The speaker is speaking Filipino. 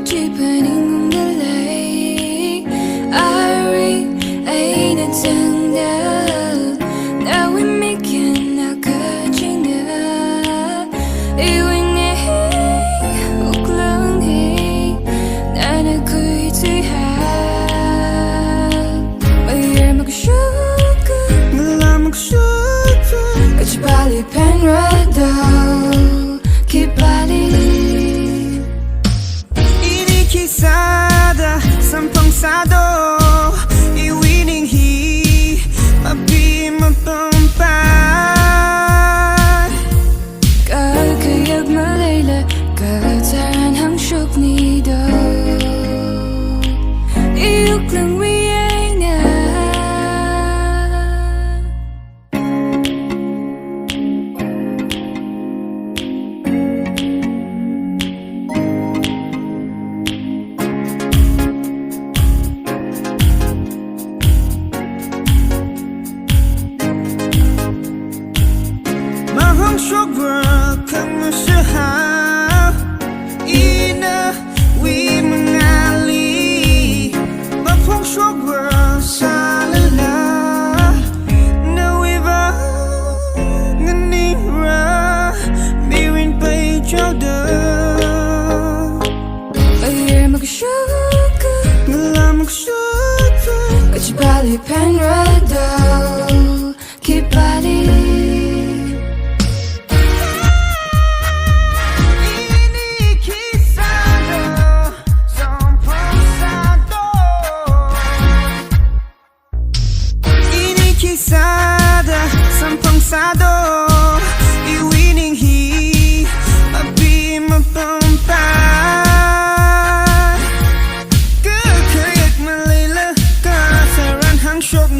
deepen in the lake. I ain't a tender. Now we making a Kachina. Even if uklanghi, nana Khuithui my ear magshuka, mala magshuka. Kachi pali phen rado, khipali. Khisada, Samphang sado, iwining hi, mabi mapampan. Kakayag malayla, kataran hang syok nido. Iyok lang wiyay na. Mahang syokra kang masyahal, ina wi mengali. Mahang syokra salala, nawiba nganira, biwin pa'y chowda. My ear magshuka, Mala magshuka. kachi pali phen rado, khipali. Khisada, Samphang sado, iwining hi, mabi mapampan. Kakayag malayla, kasaran hang syok